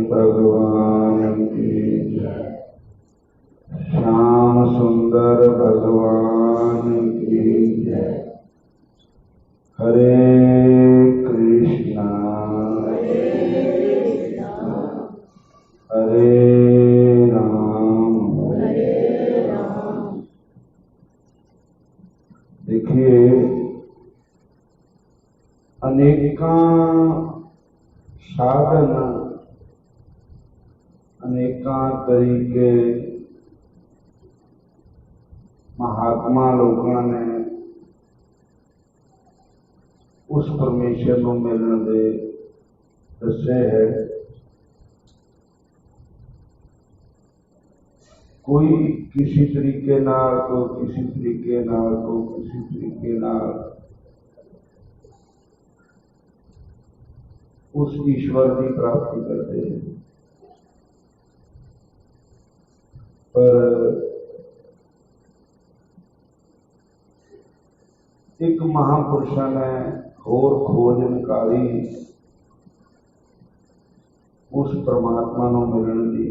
भगवान की जय। श्याम सुंदर भगवान की जय। हरे कृष्णा हरे राम। देखिए, अनेका साधन, अनेका तरीके महात्मा लोगों ने उस परमेश्वर को मिलने दे दसे है। कोई किसी तरीके नाल, कोई किसी तरीके नाल, कोई किसी तरीके नाल उस ईश्वर की प्राप्ति करते हैं। पर एक महापुरुषों ने होर खोज निकाली उस परमात्मा को मिलने की।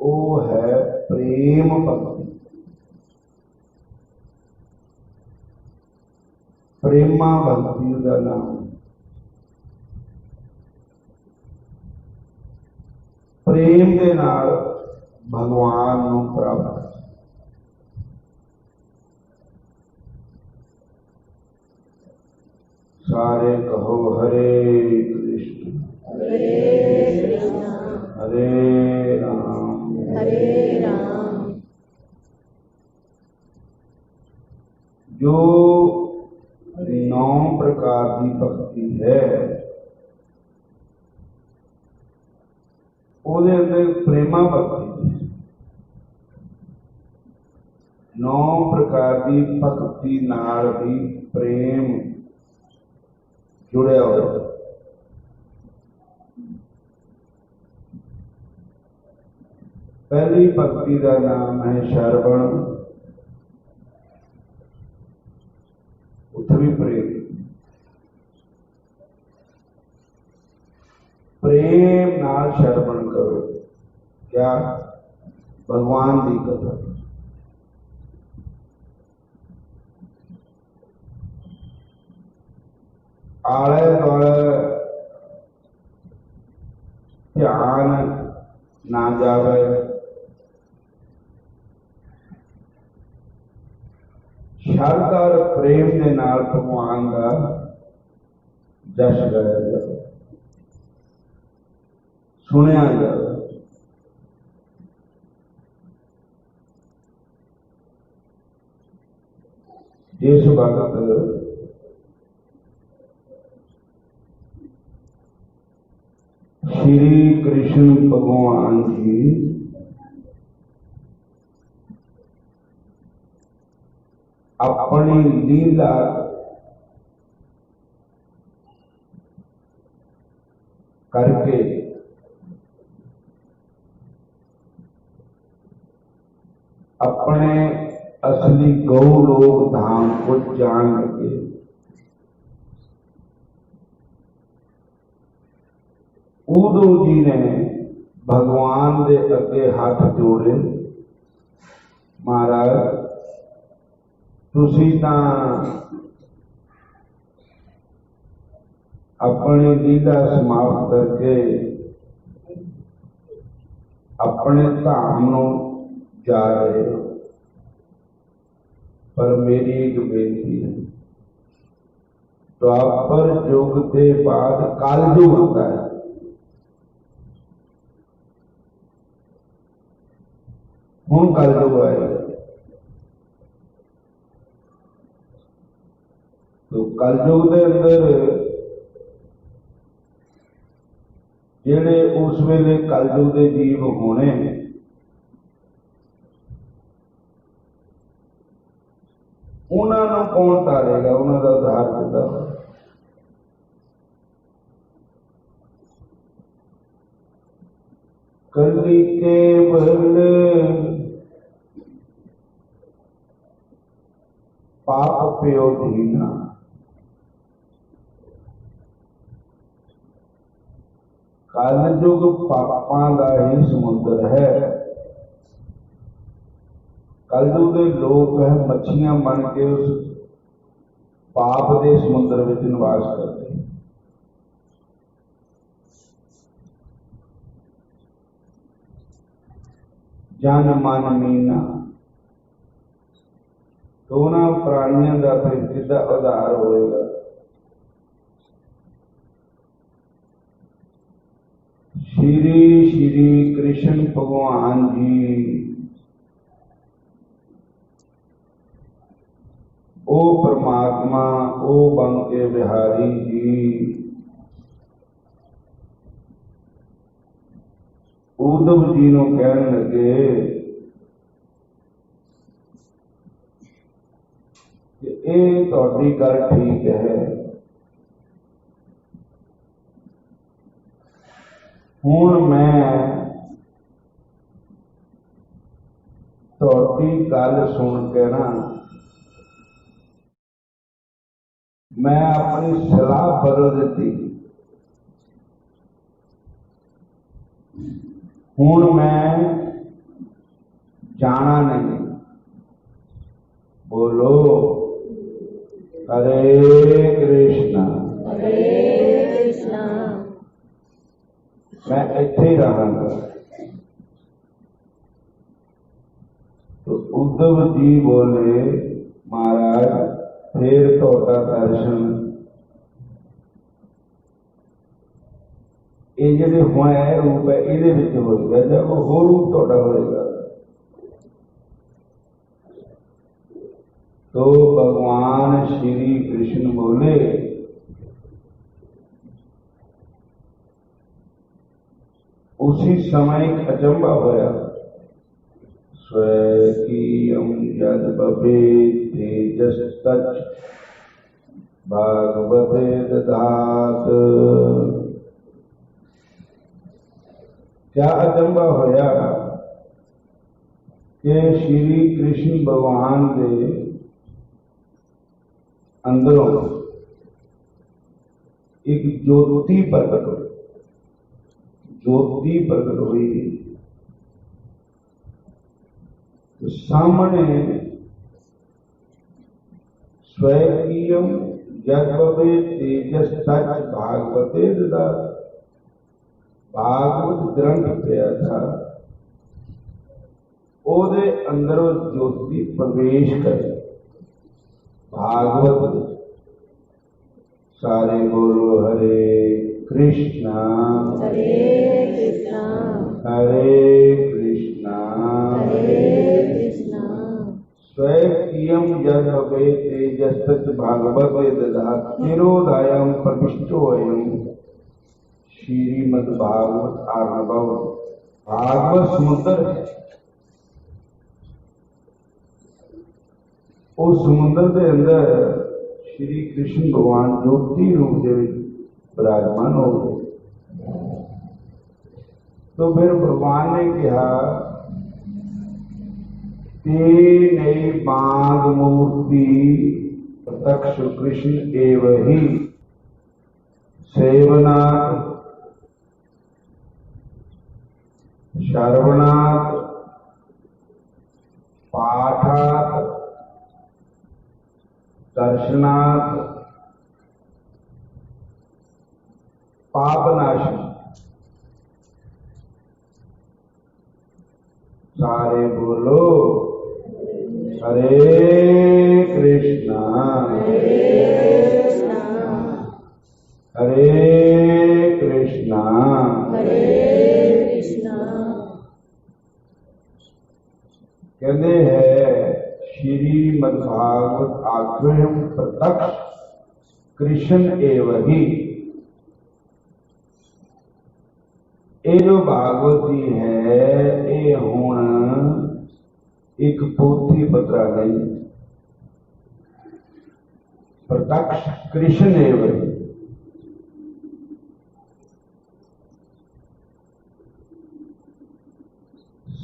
वो है प्रेम भक्ति। प्रेमा भक्ति का नाम। प्रेम के नाल भगवान को प्राप्त। सारे कहो हरे कृष्ण हरे राम हरे राम। जो 9 प्रकार की भक्ति है, ਉਹਦੇ अंदर प्रेमा भक्ति। 9 प्रकार की भक्ति नाल भी प्रेम जुड़िया हुआ। पहली भक्ति का नाम है श्रवण। उत्थे भी प्रेम। प्रेम नाल श्रवण करो। क्या? भगवान की कथा। आले दुआले ध्यान ना जावे। श्रद्धा और प्रेम के नाल भगवान का जश गाया जाए, सुनिया जाए। जिस वक्त श्री कृष्ण भगवान जी अपनी लीला करके अपने असली गौलोक धाम को जान लगे। उद्धव जी ने भगवान के अगे हाथ जोड़े, महाराज तुसी तां अपनी लीला समाप्त करके अपने धाम नूं जा रहे हो, पर मेरी एक बेनती है। द्वापर युग के बाद कलयुग आता है। हुण कलयुग आएगा, तो कलयुग के अंदर जेड़े उस वेले कलयुग के जीव होने, उन्होंने कौन तारेगा? उन्होंने उद्धार किया। कली केवल पाप प्यो दीना, कलयुग पापां दा ही समुद्र है। कलयुग के लोग है मच्छियां बन के उस पाप के समुद्र में निवास करते। जन मन मीना तो उन्होंने प्राणियों का फिर किदा उद्धार होएगा। श्री श्री कृष्ण भगवान जी ओ परमात्मा ओ बंके बिहारी जी उद्धव जी को कहन लगे कि ये तुहाडी गल ठीक है, हुण मैं तुहाडी गल सुन के ना मैं अपनी सलाह बदल दी। हुण मैं जाना नहीं। बोलो हरे कृष्णा। मैं इत्थे ही रहांगा। तो उद्धव जी बोले महाराज फिर तुहाडा दर्शन ये जिहड़े हुण है रूप है इहदे विच होएगा जां कोई होर रूप तुहाडा होएगा। तो भगवान श्री कृष्ण बोले उसी समय अचंबा होया। स्वकीयं यद भवेत् तेजस्तच्च भागवते ददात। क्या अचंबा होया कि श्री कृष्ण भगवान के अंदरों एक ज्योति प्रकट हुई। ज्योति प्रकट हुई तो सामने स्वकीयम यद भवेत् तेजस्तच्च भागवते ददात। भागवत ग्रंथ पिया था ओदे अंदरों ज्योति प्रवेश करे। भागवत सारे बोलो हरे कृष्णा हरे कृष्णा हरे कृष्णा स्वकीयं यद भवेत् तेजस्तच्च भागवते ददात। तिरोधायां प्रविष्टोऽयं श्रीमद्भागवत आर्णव। भागवत समुद्र है। उस समुद्र के अंदर श्री कृष्ण भगवान ज्योति रूप के विराजमान हो गए। तो फिर भगवान ने कहा ते नई बांग मूर्ति प्रत्यक्ष कृष्ण एव ही सेवनाथ श्रवणात् पाठात् दर्शनात् पापनाशन। सारे बोलो हरे कृष्णा हरे कृष्णा कहते हैं श्रीमद्भागवत आख्यम प्रत्यक्ष कृष्ण एव ही। ये जो भागवत जी है ये हुण एक पोथी पत्रा नहीं प्रत्यक्ष कृष्ण एव ही।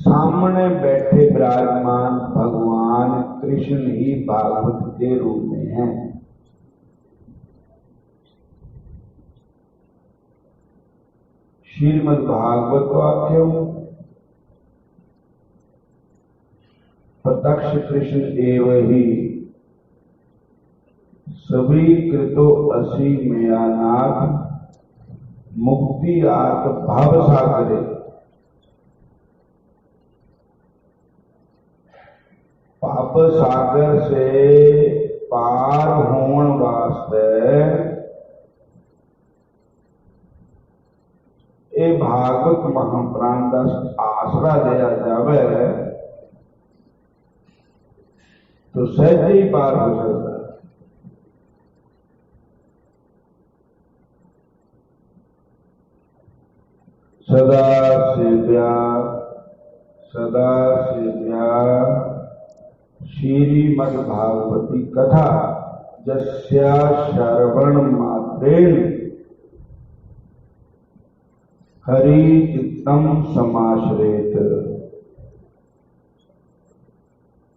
सामने बैठे विराजमान भगवान कृष्ण ही भागवत के रूप में हैं। श्रीमद् भागवत वाक्यम प्रत्यक्ष कृष्ण एव ही सभी कृतो असि मया नाथ मुक्ति आत भव सागरे। पाप सागर से पार होने वास्ते ये भागवत महाप्राण का आसरा दिया जावे तो सहज ही पार हो सकता है। सदा सेव्या श्रीमद्भागवती कथा जस्या श्रवण मात्रेण हरि चित्तम समाश्रेत।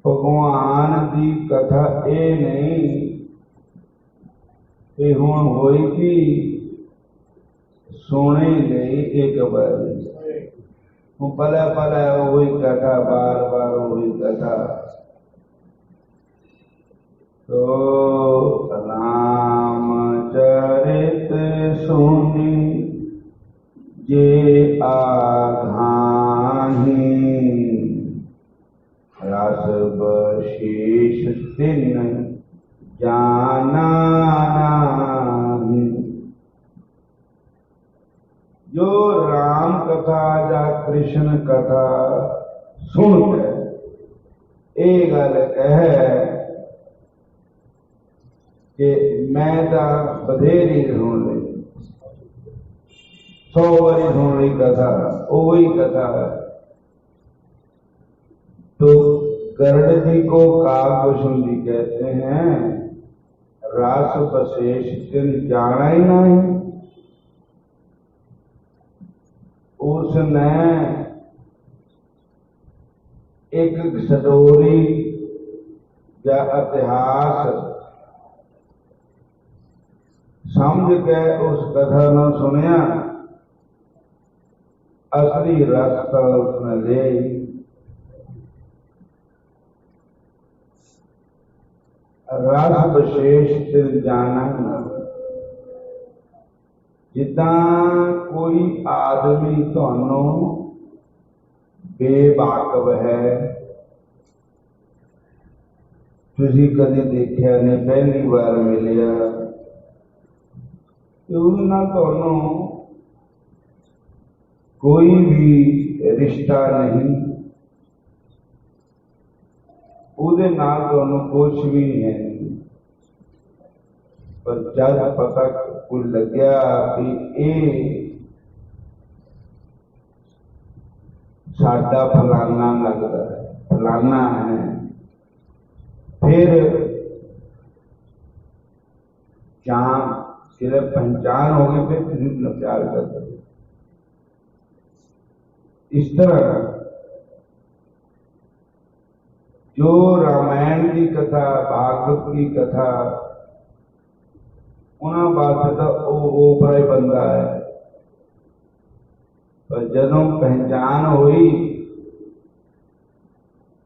भगवान की कथा ये नहीं कि हुण होई थी सुने गई एक बार पला पला वही कथा बार बार वही कथा। तो रामचरित सुनी जे आघाही रस बशेष तिन जाना नहीं। जो राम कथा या कृष्ण कथा सुन के ये गल कह कि मैं तो बधेरी सुन ली 100 बारी सुन ली कथा वही कथा। तो गरुड़ जी को काकभूषुंडी कहते हैं रास बशेष तिन जाना ही नहीं। उसने एक सटोरी या इतिहास समझ के उस कथा न सुनिया असली रास्ता उसने ले। रस विशेष तिल जाना जिदा कोई आदमी थानू बेवाकफ है तुसी कदी देखिया ने पहली बार मिलिया तो थानू कोई भी रिश्ता नहीं उहदे नाल थानू कुछ भी नहीं है। पर जब पता कोई लग्या कि ये साडा फलाना लगता है फलाना है फिर सिर्फ पहचान हो गई फिर किसी को प्यार करते। इस तरह जो रामायण की कथा भागवत की कथा उन्होंने वास्ते तो ओपरा ही बंदा है। पर जदों पहचान हुई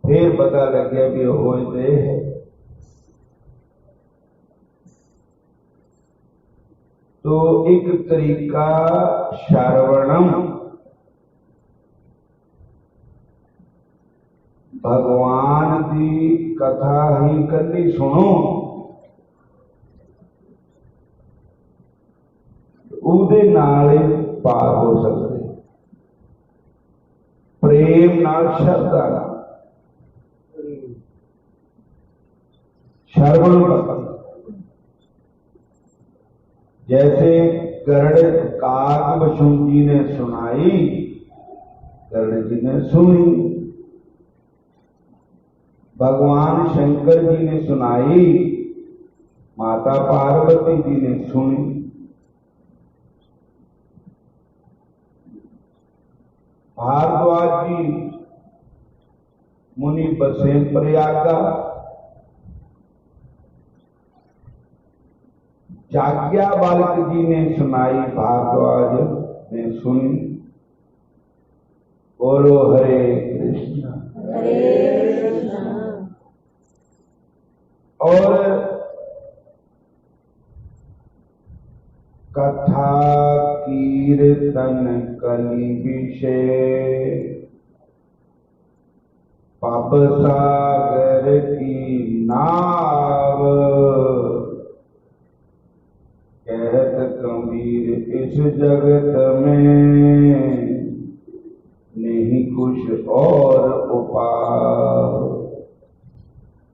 फिर पता लगे भी होए ते है। तो एक तरीका श्रवणम भगवान की कथा ही कली सुनो उहदे नाल पार हो सकते प्रेम नाल श्रद्धा श्रवण जैसे गरुड़ काकभूषुंडी ने सुनाई गरुड़ जी ने सुनी भगवान शंकर जी ने सुनाई माता पार्वती जी ने सुनी। भारद्वाज जी मुनि बसे प्रयागा जाज्ञा बालक जी ने सुनाई भारद्वाज ने सुनी। बोलो हरे कृष्ण। हरे कृष्ण। और कथा कीर्तन कलि विषय पाप सागर की नाव, कहत कबीर इस जगत में नहीं कुछ और उपाय।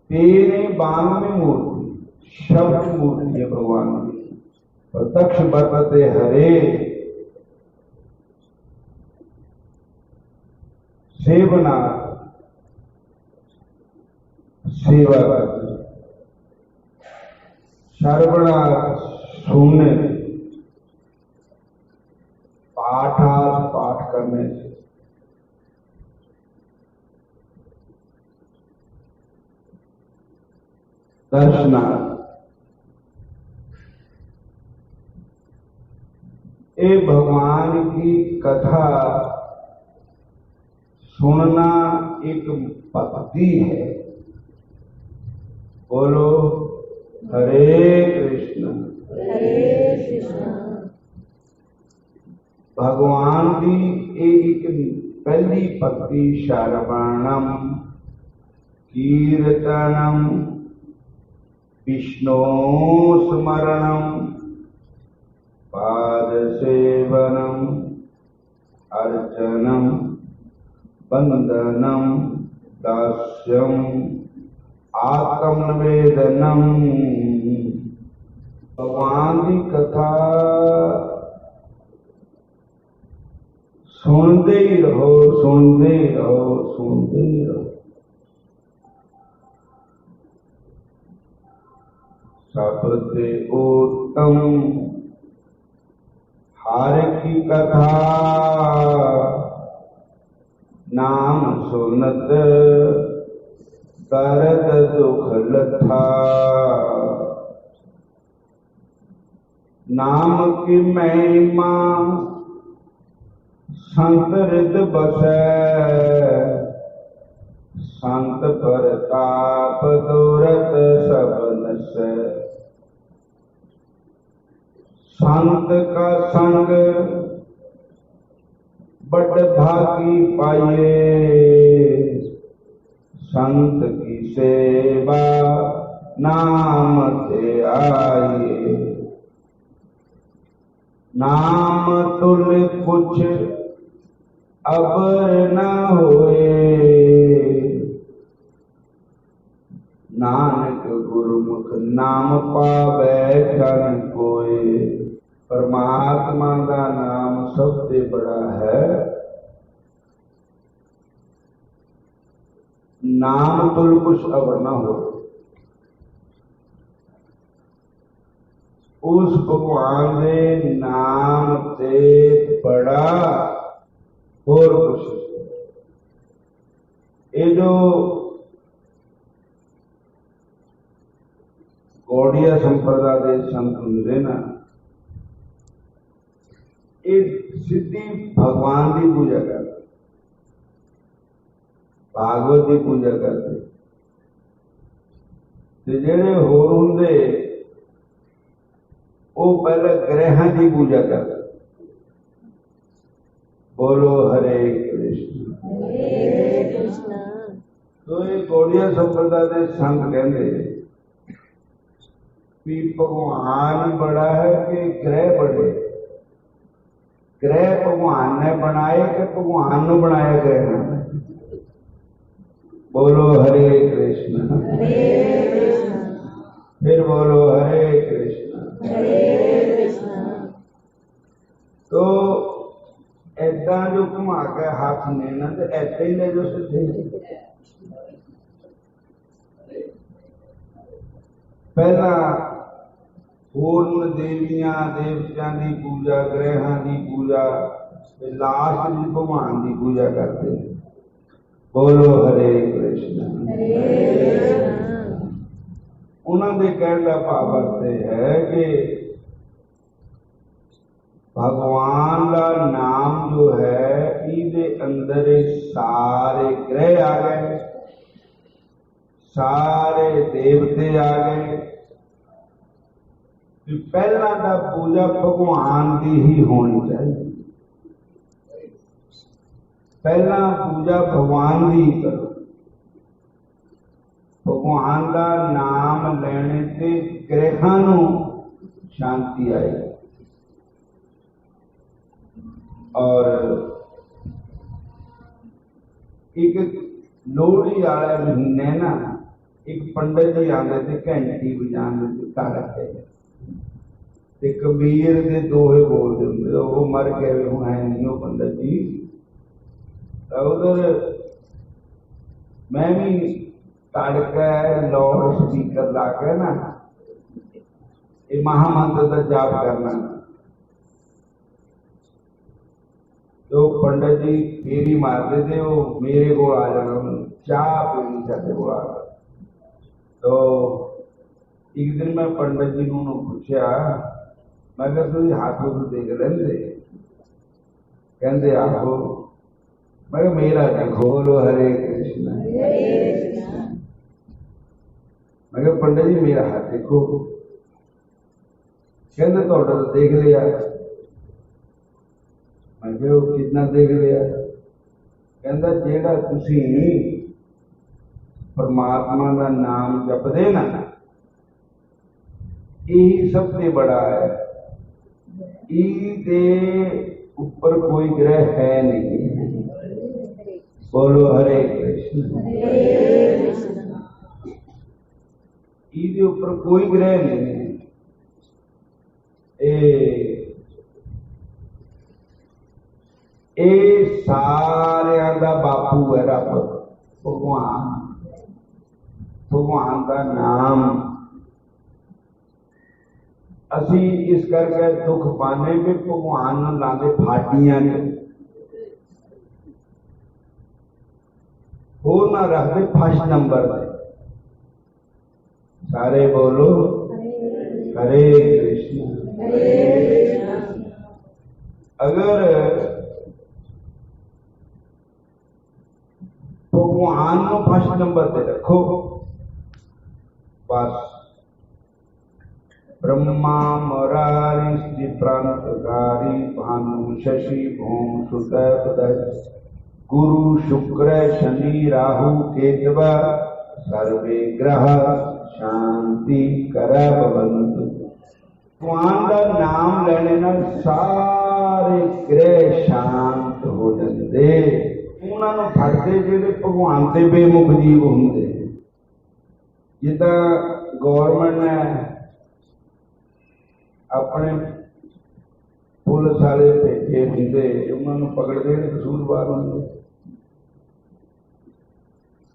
तेरे बाण में मूर्ति, शब्द मूर्ति है भगवान की। प्रत्यक्ष बरतते हरे सेवना सेवा करते, श्रवणा सुनने, पाठार्थ पाठ करने से, दर्शनार्थ। ये भगवान की कथा सुनना एक भक्ति है। बोलो हरे कृष्ण। हरे कृष्ण। भगवान की एक पहली भक्ति श्रवणम कीर्तनम विष्णु स्मरणम पाद सेवनम अर्चनम वंदनम दास्यम आत्मनिवेदनम। भगवान की कथा सुनते ही रहो, सुनते ही रहो, सुनते ही रहो। सबसे उत्तम हर की कथा नाम सुनत करत दुख लथा। नाम की महिमा संत हृदय बसै, संत परताप दूरत सब नसै। संत का संग बड़ भागी पाइए, संत की सेवा नाम से आइए। नाम तुल कुछ अबर न होए, नानक गुरुमुख नाम पावै जन कोय। परमात्मा का नाम सबसे बड़ा है। नाम तुल कुछ अवर न हो। उस भगवान के नाम से बड़ा और कुछ। ये जो गौड़िया संप्रदाय के संत हुंदे ना, ये सीधी भगवान की पूजा करते, भागवत की पूजा करते। जेड़े होर हुंदे वो पहले ग्रहां की पूजा करते। बोलो हरे कृष्ण। हरे कृष्ण। तो ये गौड़िया संप्रदाय के संत कहते कि भगवान बड़ा है कि ग्रह बड़े। ग्रह भगवान ने बनाए कि भगवान ने बनाया ग्रह। बोलो हरे कृष्ण। हरे कृष्ण। फिर बोलो हरे कृष्ण। हरे कृष्ण। तो ऐसा जो घुमा के हाथ ने ना, तो ऐसे ही ले जो सीधे। पहला पूर्ण देवियां देवतियां की पूजा, ग्रहां की पूजा, लास्ट भी भगवान की पूजा करते हैं। बोलो हरे कृष्ण। हरे कृष्ण। उन्होंने कहने का भाव है कि भगवान का नाम जो है इहदे अंदर सारे ग्रह आ गए, सारे देवते आ गए। पहला तो पूजा भगवान की ही होनी चाहिए, पहला पूजा भगवान की करो। भगवान का नाम लेने से ग्रहां नूं शांति आएगी। और एक लोहड़ी वाले महीने ना एक पंडित जी आते थे घंटी बजाने घर ते कबीर के दोहे बोलते होंगे, वो मर गए हूँ है नहीं वो पंडित जी। उधर मैं भी तड़के लाउड स्पीकर ला के ना ये महामंत्र का जाप करना। तो पंडित जी फेरी मारते थे, वो मेरे को आ जाना, चाह पीनी चाहते को आ। तो एक दिन मैं पंडित जी को पूछा, मैं क्या तुझे हाथों को देख लेंगे? कहते आहो। मैं मेरा देखो। बोलो हरे कृष्ण। मैं क्या पंडित जी मेरा हाथ देखो। कहते तो देख लिया। मैं क्या कितना देख लिया? कहता जेड़ा तुसी परमात्मा का नाम जपदे ना, यही सबसे बड़ा है। इहदे ऊपर कोई ग्रह है नहीं। बोलो हरे कृष्ण। इहदे ऊपर कोई ग्रह नहीं है। ए सारिया का बापू है रब भगवान। भगवान का नाम असी इस करके दुख पाने में भगवान लाते फाटियां ने होर ना रखते फर्स्ट नंबर में। सारे बोलो हरे कृष्ण। अगर भगवान को फर्स्ट नंबर पे रखो बस ब्रह्मा मुरारी प्रांतकारी भानु शशि भूम सुत गुरु शुक्र शनि राहु केतव सर्वे ग्रह शांति करबंत। भगवान का नाम लेने ना सारे ग्रह शांत हो जाते। उन्होंने फटते जेडे भगवान से बेमुख जीव होंगे। जिदा गौरमेंट ने अपने पुलिस वाले भेजे होंगे, उन्होंने पकड़ते कसूरवार होंगे।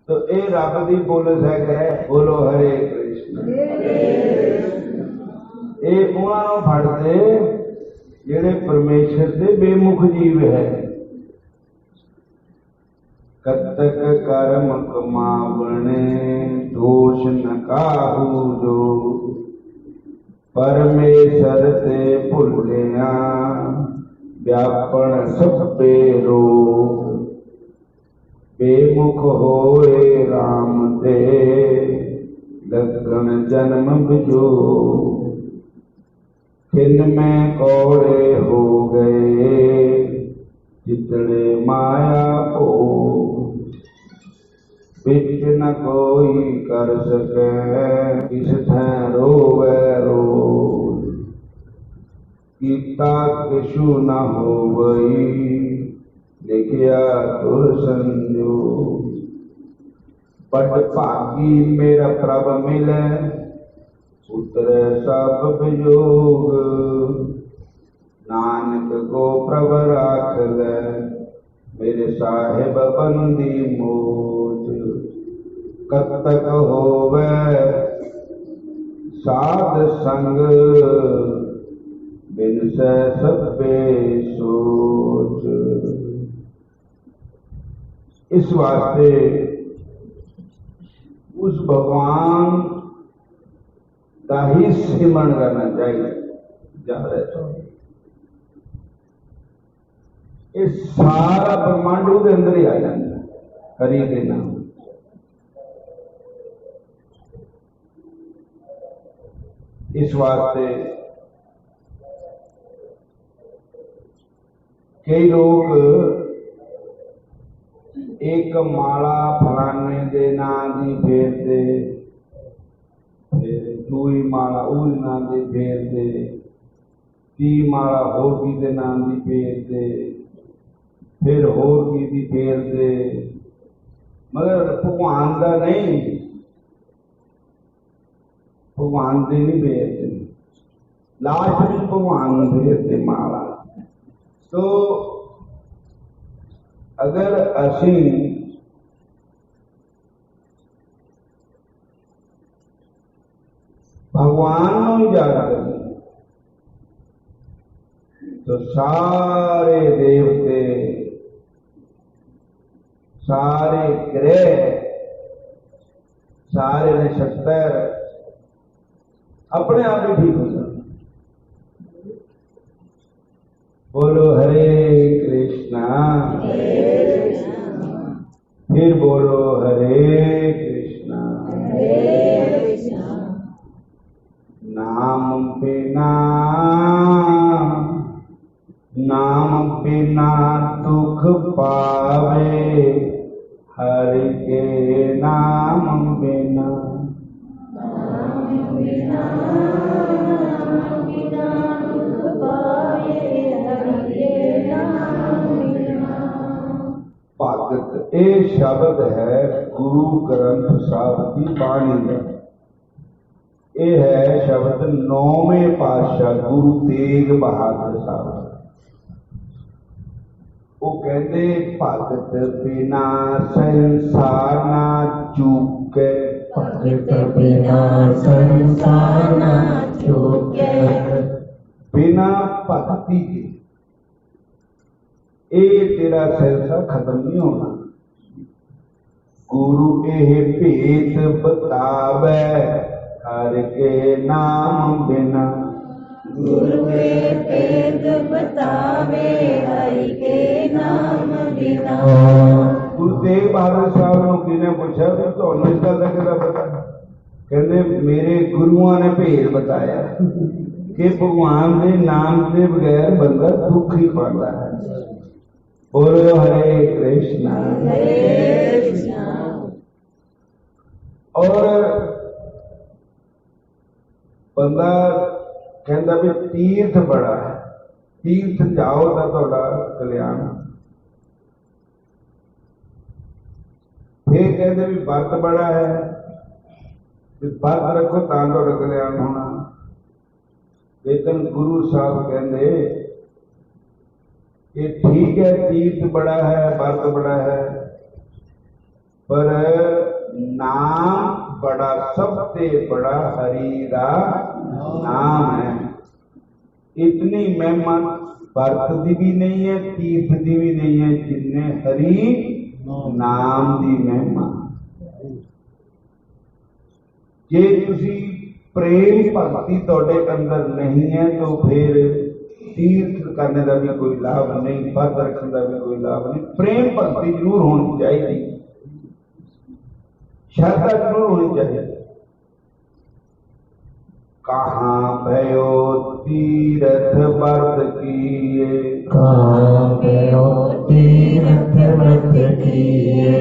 तो ये रब की पुलिस है। बोलो हरे कृष्ण। ये उन्होंने फटते जेडे परमेश्वर से बेमुख जीव है। कतक कर्म कमावने दोष न काहू जो परमेश्वर से भुलिया व्यापन सबे रो बेमुख होए राम ते लगन जन्म बिजो खिन में कौड़े हो गए जितने माया हो बिच न कोई कर सके किस रोवे रो गीता किशु न हो गई लिखिया तुर संजो बड़ भागी मेरा प्रभ मिले उतरे सब वियोग नानक को प्रभ राख ले मेरे साहेब बंदी मोज कब तक होवे साध संग बिन से सबे सोच। इस वास्ते उस भगवान का ही सिमरण करना चाहिए। ज्यादा ये सारा ब्रह्मांड ਉਹਦੇ अंदर ही आ जाता हरि के नाम। इस वास्ते कई लोग एक माला फलाने दे नाम दी फेरते, दूई माला उस नाम दी फेरते, ती माला होर की दे नाम दी फेरते, फिर होर की दी फेरते, मगर भगवान का नहीं, भगवान दे नहीं फेरते, लास्ट में भगवान फेरते माला। तो अगर असी भगवान को याद करें तो सारे देवते, सारे ग्रह, सारे नक्षत्र अपने आप ही ठीक हो जाते। बोलो हरे कृष्णा, फिर बोलो हरे कृष्णा। नाम बिना, नाम बिना दुख पावे, हरि के नाम बिना। भगत ये शब्द है गुरु ग्रंथ साहब की बाणी का। ये है शब्द 9वें पातशाह गुरु तेग बहादुर साहब। वो कहते भगत बिना संसार ना चूके, भगत बिना संसार ना चूके, बिना भक्ति के ये तेरा सिलसिला खत्म नहीं होना। गुरु ये भेद बतावे, हर के नाम बिना। गुरु के भेद बतावे, हरि के नाम बिना। गुरु तेग बहादुर साहब ने किने पूछा भी तो इस गल का पता? कहते मेरे गुरुओं ने भेद बताया कि भगवान के नाम के बगैर बंदा दुख ही पाता है। बोलो हरे कृष्णा, हरे कृष्णा। और बंदा कहता भी तीर्थ बड़ा है, तीर्थ जाओ तो थोड़ा कल्याण। फिर कहते भी व्रत बड़ा है, व्रत रखो तो थोड़ा कल्याण होना। लेकिन गुरु साहब कहते ये ठीक है तीर्थ बड़ा है, व्रत बड़ा है, पर नाम बड़ा, सबसे बड़ा हरि का नाम है। इतनी महिमा व्रत दी भी नहीं है, तीर्थ दी भी नहीं है, जिन्ने हरि नाम दी महिमा। जे तुसी प्रेम भक्ति तोड़े अंदर नहीं है तो फिर तीर्थ करने का भी कोई लाभ नहीं, व्रत रखने का भी कोई लाभ नहीं। प्रेम भक्ति जरूर होनी चाहिए, श्रद्धा जरूर होनी चाहिए। कहाँ भयो तीर्थ व्रत किए, कहाँ भयो तीर्थ व्रत किए,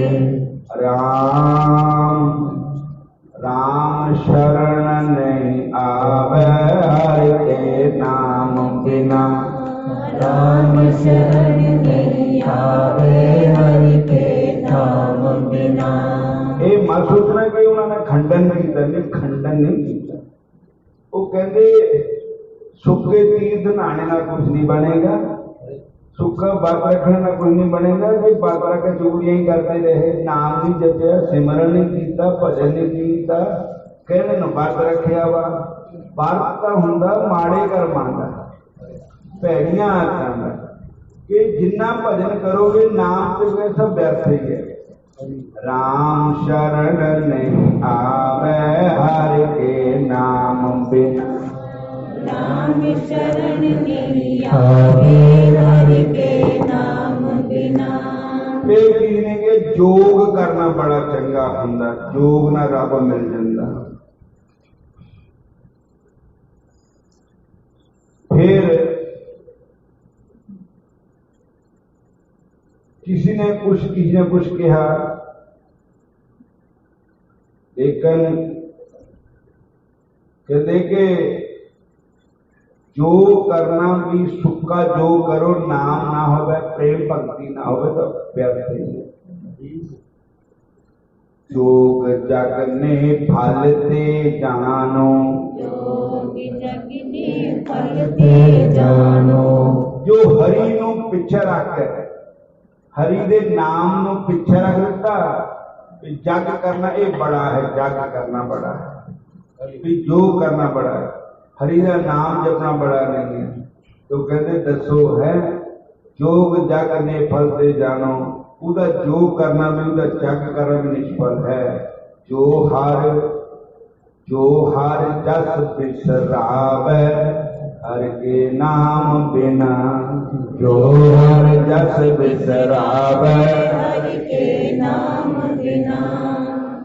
राम राम शरण नहीं आवे, हरि के नाम बिना। राम शरण नहीं आवे, हरि के नाम बिना। ये मत सोचना कि उन्होंने खंडन किया, नहीं खंडन नहीं किया। वो कहते सुखे तीर्थ नहाने ना कुछ नहीं बनेगा, सुखा व्रत रखने ना कुछ नहीं बनेगा। कि व्रत रख के चुगलियां ही करते रहे, नाम नहीं जपया, सिमरन नहीं किया, भजन नहीं किया, कहने न व्रत रखिया वा। व्रत तो हुंदा माड़े कर्मां दा, भैड़ियां आदतां दा, कि जिन्ना भजन करोगे नाम से वे सब व्यर्थ ही है। राम शरण नहीं आवे, हरि के नाम बिना। राम शरण नहीं आवे, हरि के नाम जोग करना बड़ा चंगा हुंदा, जोग ना रब मिल जाता। फिर किसी ने कुछ कहा, लेकिन कहते कि जो करना भी सुखा जो करो, नाम ना होवे, प्रेम भक्ति ना होवे तो व्यर्थ ही है। जोग जग ने फल ते जानो, जोग जग ने फल ते जानो। जो हरि नू पिछे रख, हरि दे नाम नू पिछे रख दिता, जग करना ये बड़ा है, जग करना बड़ा है, जो करना बड़ा है, हरि का नाम जपना बड़ा नहीं है। तो कहते दसो है जोग जग ने फल ते जानो, उदा जो करना भी उदा जग करना भी निष्फल है। जो हर जस बिसरावे, हर के नाम बिना, जो हर जस बिसरावे, हर के नाम बिना।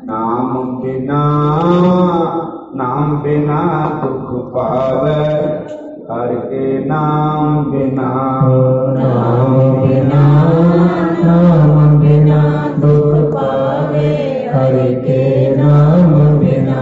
नाम बिना, नाम बिना दुख पावे, हर के नाम बिना, नाम बिना, नाम बिना दुख पावे, हर के नाम बिना।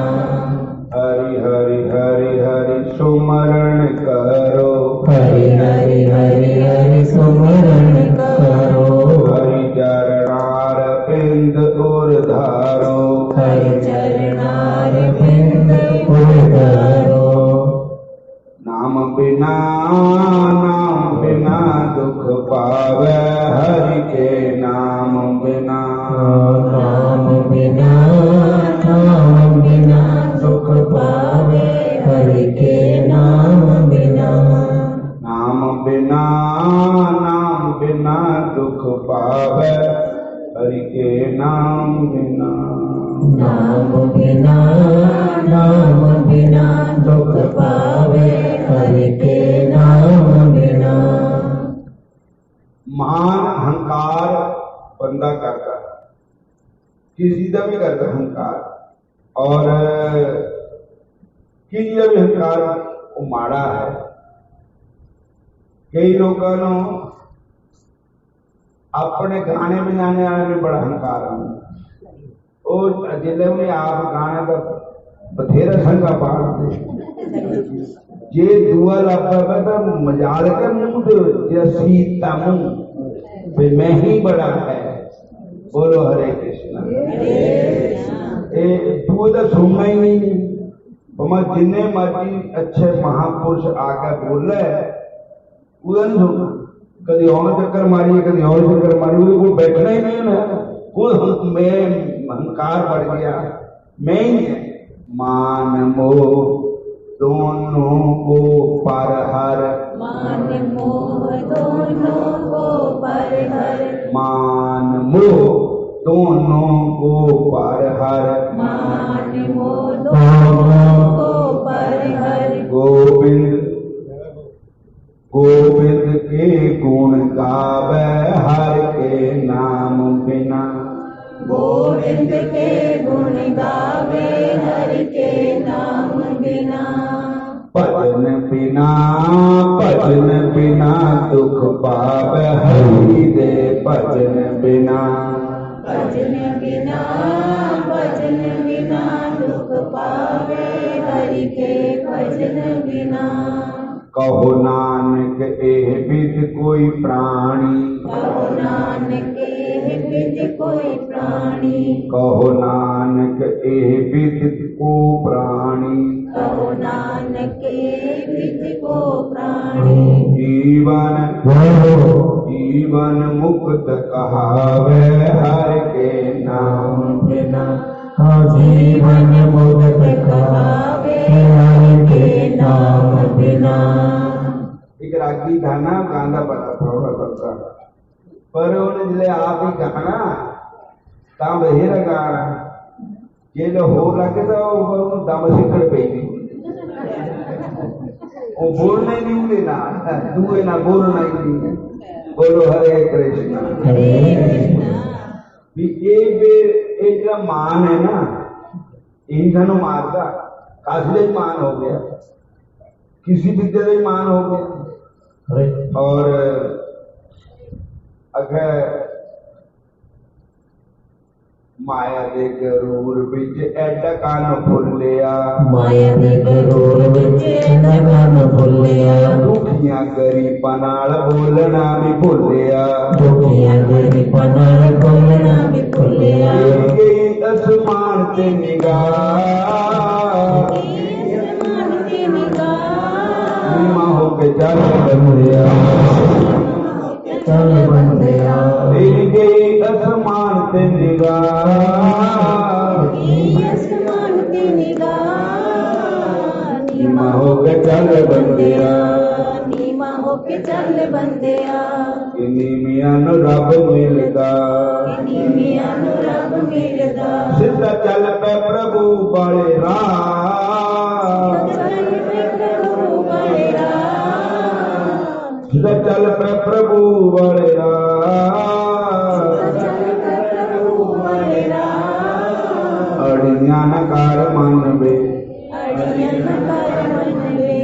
हरि हरि हरि हरि सुमरण करो, हरि हरि हरि हरि सुमरण करो। हरि चरणार बिंद उर्धारो, हरि चरणार बिंद उर्धारो। नाम बिना दुख पावे, हरि के नाम बिना, नाम बिना दुख पावे, हरि के नाम बिना। नाम बिना दुख पावे, हरि के नाम बिना, नाम बिना दुख पावे, हरि के नाम बिना। मान अहंकार बंदा करता है, किसी का भी करता अहंकार, और किसी का भी अहंकार वो माड़ा है। कई लोगों को अपने गाने बजाने वाले में बड़ा अहंकार है, और जिले में आप गाने का बथेरा संगा पाते, जे दुआ लापा तो मजाल का मुंह सीता मुंह मैं ही बड़ा है। बोलो हरे कृष्णा। दुआ तो सुनना ही नहीं, भाव जिन्ने मर्जी अच्छे महापुरुष आकर बोल रहे उदा नहीं सुनना। कभी और चक्कर मारिए, कभी और चक्कर मारिए, वो बैठना ही नहीं है। वो मैं अहंकार बढ़ गया, मैं ही है। मान मोह दोनों को पर हर, मान मोह दोनों को पर हर। मान मोह दोनों को पर हर, मान मोह दोनों को पर हर। गोविंद के गुण गावे, हर के नाम बिना, गोविंद के गुण गावे, हरि के नाम बिना। भजन बिना दुख पावे, हरि दे भजन बिना, भजन बिना दुख पावे, हरि के भजन बिना। कहो नानक एह विद कोई प्राणी, कहो नानक एह विद कोई प्राणी। कहो नानक एह विद को प्राणी, कहो नानक एह विद को प्राणी। जीवन मुक्त कहावे, हर के नाम बिना, जीवन मुक्त कहावे, हरि के नाम बिना। एक रागी गाना गांदा बड़ा थोड़ा करता, पर उन्हें जिले आप ही गाना ता बहेरा गाना जे लो हो लगे तो वो दम सिकड़ पेगी, वो बोलना ही नहीं लेना, दुए ना बोलना ही नहीं। बोलो हरे कृष्णा। हरे कृष्णा। भी ये जो मान है ना यही सानू मारता काश मान हो गया किसी विद्या का मान हो गया और अगर माया दे गरूर बिच एडा कान फुलिया माया दे गरूर बिच एडा कान फुलिया दुखियां गरीबां नाल बोलना भी भुलिया दुखियां गरीबां नाल बोलना भी भुलिया गई आसमान ते निगाह नीमा होके चल बंदिया चल बंदिया तेरी गई आसमान ते निगाह आसमान ते निगाह नीमा होके चल बंदिया नीमा होके चल बंदिया नीमियां नू रब मिलदा नीमियां नू रब मिलदा सीधा चल पे प्रभु वाले राह सीधा चल पे प्रभु वाले राह अड़ियां न कर मन वे अड़ियां न कर मन वे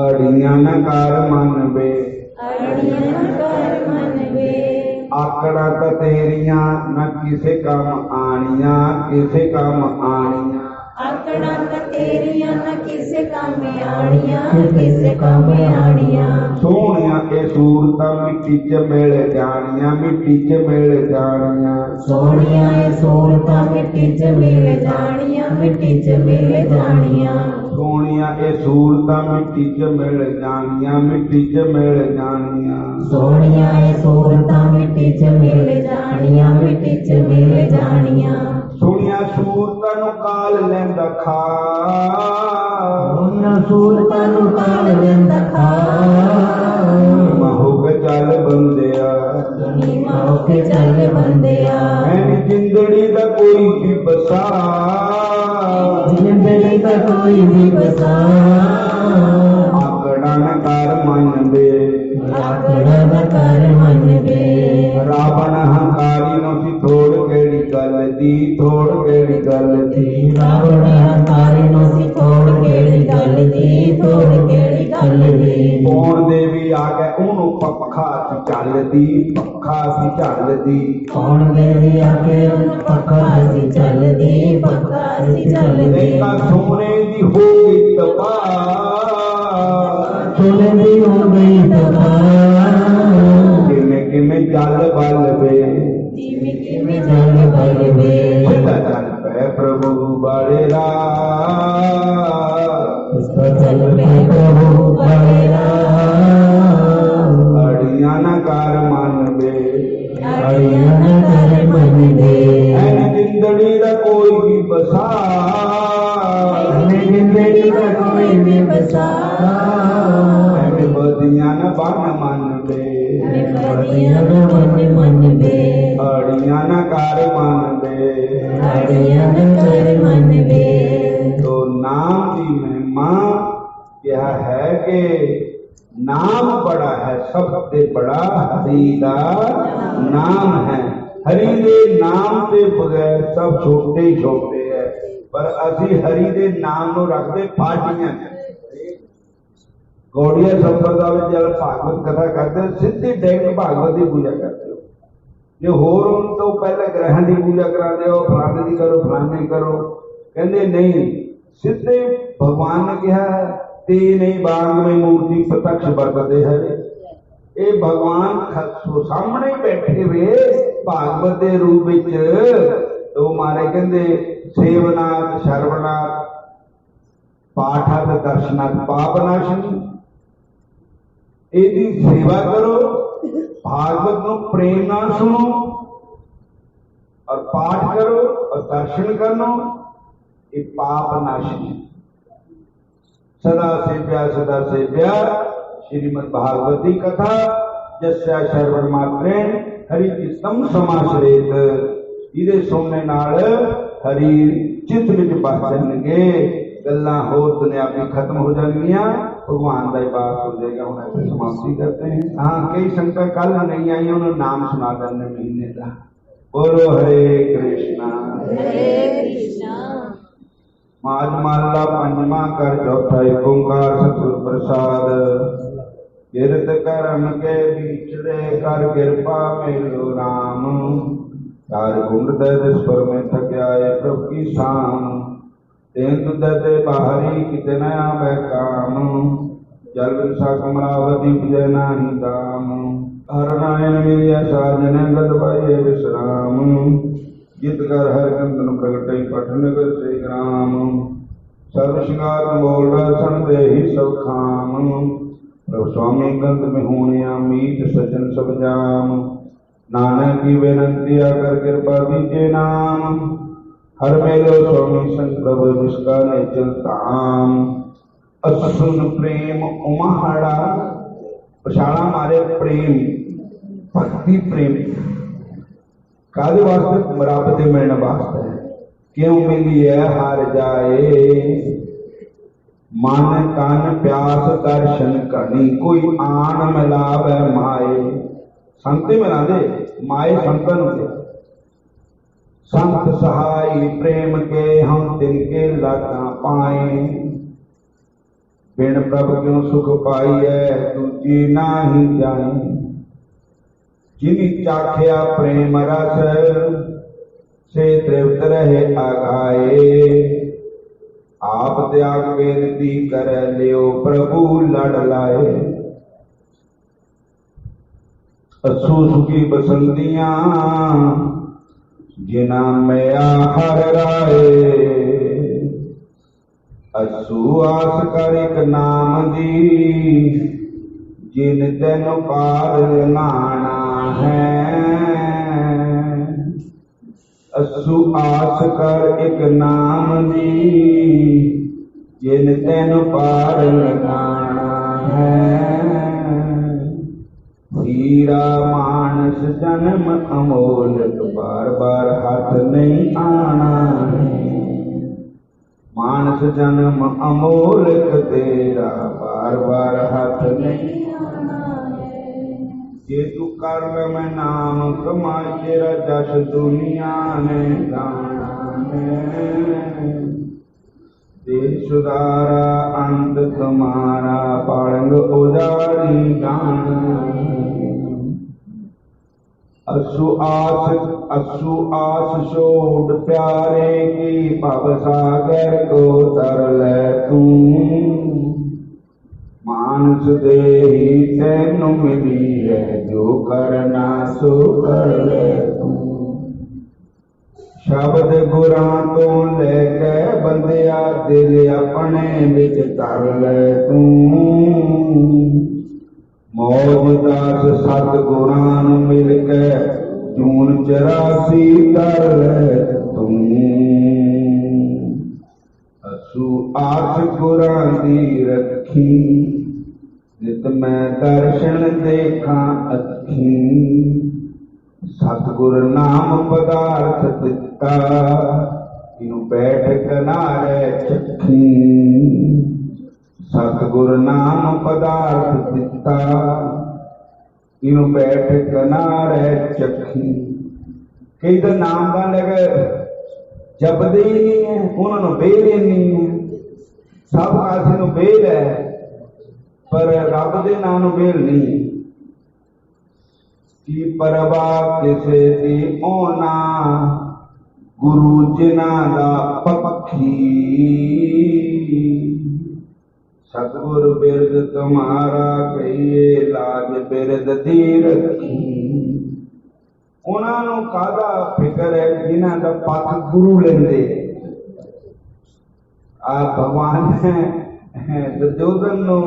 अड़ियां न कर मन वे अड़ियां न कर मन वे आकड़ा तो तेरिया न किसे काम आनिया किसे काम आनिया आकड़ा तो तेरिया न किसे काम आनिया किसे काम आनिया सोहनिया के सूरतां मिट्टी च मिल जानिया मिट्टी च मिल जानिया सोहनिया ए सूरतां मिट्टी च मिल जानिया मिट्टी च मिल जानिया सोहनिया के सूरतां मिट्टी च मिल जानिया मिट्टी च मिल जानिया सोहनिया ए सूरतां मिट्टी च मिल जानिया मिट्टी च मिल जानिया सोहनिया सूरतां नू काल लैंदा खा सोहनिया सूरतां नू काल लैंदा खा नीमा होके चल बंदिया नीमा होके चल बंदिया मैंने जिंदड़ी दा कोई भी बसा जिंदड़ी दा कोई भी बसा आकड़ा न कर मन वे आकड़ा न कर मन वे रावण हंकारी नो सी थोड़ केड़ी गल दी थोड़ केड़ी गल दी रावण हंकारी नो सी थोड़ केड़ी गल दी थोड़ केड़ी गल दी कौन देवी आ गए ओनू पक्खा सी चलदी पक्खा सी चलदी कौन देवी आके पक्का सी चलदी पक्का सी चलदी देखा सोने दी हो गई तबाह सोने दी हो गई तबाह किमें किमें जल बल वे जिमें किमें जल बल वे सीधा चल पे प्रभु वाले राह उसको चल पे प्रभु बड़ेरा अड़ियां न कर मन वे अड़ियां न कर मन वे ऐन जिंदड़ी दा कोई भी बसा जिंदड़ी का कोई भी बसा ऐन बदियां न बन मन वे बदियां न बन मन वे अड़ियां न कर मन वे अड़ियां न कर मन वे तो नाम की महिमा यह है कि नाम बड़ा है सबसे बड़ा हरि दा नाम है हरि दे नाम के बगैर सब छोटे ही छोटे है पर असी हरि दे नाम नु रखते फाटियां गौड़िया संप्रदाय में जब भागवत कथा करते सीधी डायरेक्ट भागवत की पूजा करते हो जो होर उन तो पहले ग्रहण की पूजा कराते हो फलाने की करो फलाने की करो कहते नहीं सीधे भगवान ने कहा ते नहीं बांग में मूर्ति प्रत्यक्ष बरतते है ये भगवान सामने ही बैठे हुए भागवत के रूप विच तो मारे कहते सेवनाथ शरवनाथ पाठात दर्शनाथ पापनाशनी एदी सेवा करो भागवत को प्रेम नाल सुनो और पाठ करो और दर्शन करो ये पाप नाशनी सदा सेव्या श्रीमद् भागवती कथा जस्या शरवण मात्रेण हरि चित्तम समाश्रेत इहदे सुनने नाल हरि चित्त विच बस जाणगे गल्लां होर दुनियावी खत्म हो जाएंगियां भगवान का बात हो जाएगा हम ऐसे समाप्ति करते हैं हाँ कई संगत कल नहीं आई उन्होंने नाम सुना देने महीने का बोलो हरे कृष्णा। हरे कृष्णा। माज माला पंचमा कर चौथा एक ओंकार सतगुर प्रसाद। किरत करम के बीचड़े कर कृपा मेलो राम। चार गुण दस पर में थक आए प्रभु की शाम। तेंदु दते बाहरी कितना काम। जल विषा कमलावती विजय नाही दाम। हर नारायण मिलिया साजन गद पाए विश्राम। जित कर हर कंदन प्रगटे पठन कर से ग्राम। सर्व श्रृंगार बोल रसन दे ही सब खाम। प्रभु स्वामी कंद में होनिया मीत सजन सब जाम। नानक की बेनंती आकर कृपा दीजिए नाम। हर मेलो स्वामी संत प्रभु जिसका निचल धाम। असुन प्रेम उमाहड़ा पछाड़ा मारे प्रेम भक्ति प्रेम कादे वास्ते रब दे मिलने वास्ते क्यों मिलिए हार जाए। मन तन प्यास दर्शन करनी कोई आन मिलावे माए। संते मिला दे माए संतन होते। संत सहाय प्रेम के हम तिनके लागा पाए। बिन प्रभु क्यों सुख पाइए दूजी नाही जाए। जिनी चाख्या प्रेम रस से तृप्त रहे आगाए। आप त्याग बेनती कर लियो प्रभु लड़ लाए। असु सुखी बसंतियां जिना मैं हर राए। असु आस कर एक नाम दी जिन तेन पार लाना है। असु आस कर एक नाम दी जिन तेन पार लाना है। हीरा मानस जन्म अमोलक बार बार हाथ नहीं आना है। मानस जन्म अमोलक तेरा बार बार हाथ नहीं आना है। जे तू कर मैं नाम कमाई तेरा जस दुनिया ने जाना है। देश सुधारा अंत तुम्हारा पारंग उजाड़ी जाना। असु आस छोड़ प्यारे की भव सागर को तर ले तू। मानस दे ही तेनु मिली है जो करना सो कर ले तू। शब्द गुरां तो लेके बंदिया दिल अपने विच कर ले तू। मौजदास सतगुरां मिल के जून 84 कर ले तू। असु आस गुरां दी रखी नित मैं दर्शन देखा अखी। सतगुर नाम पदार्थ दिता इनु बैठ किनारे चखी। सतगुर नाम पदार्थ दिता इनु बैठ किनारे चखी। कई तो नाम का लगे जपदे ही नहीं है उन्होंने बेल ही नहीं है। सब पासे नूं बेल है पर रब दे नाम बेल नहीं। की परवाह किसे दी ओना गुरु जिना दा पखी। सतगुर बिरद तुम्हारा कहिए लाज बिरद दी रखी। उन्होंने कादा फिक्र है जिन्हां दा पख गुरु लेंदे। आ भगवान ने दुर्योधन नूं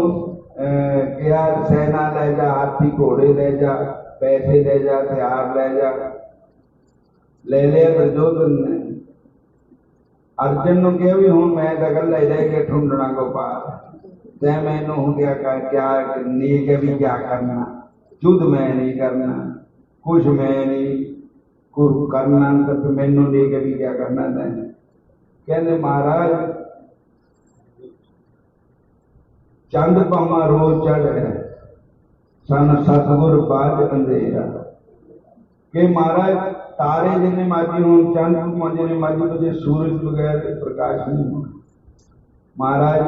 कहा सेना ले जा हाथी घोड़े ले जा पैसे ले जा हथियार ले जा। ले लिया दुर्योधन ने। अर्जुन नूं कहा भी हुण मैं तां कल्ला ही रह गया ढूंढना गोपाल। तै मैनू हो गया क्या नेक है भी क्या करना। युद्ध मैं नहीं करना कुछ मैं नहीं कुछ करना तो मैनू नेक भी क्या करना। तै कहते महाराज चंद पावा रोज चढ़ रहा सन सतगुर बाज अंधेरा। कि महाराज तारे जिन्ने मर्जी हो, चंद्रमा जिन्ने मर्जी हो, जे सूरज बगैर प्रकाश नहीं होना। महाराज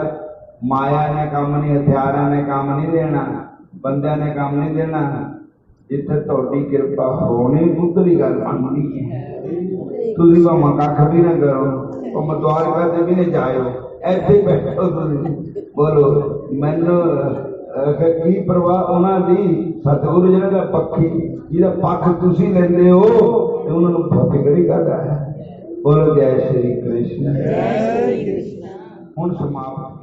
माया ने काम नहीं, हथियारा ने काम नहीं देना, बंदे ने काम नहीं देना। जिथे तुहाडी कृपा होनी उधर ही गल बननी है। तुसीं भावें कख भी ना करो, भावें द्वारका ते भी नहीं जाओ, ऐसे ही बैठो तुसीं। बोलो मैनू की परवाह उन्हां दी। सतगुरु जिन्हां दा पक्षी, जिहदा पक्ष तुसीं लैंदे हो ते उन्हां नूं फिकर ही करदा है। बोलो जय श्री कृष्ण। हुण समाप्त।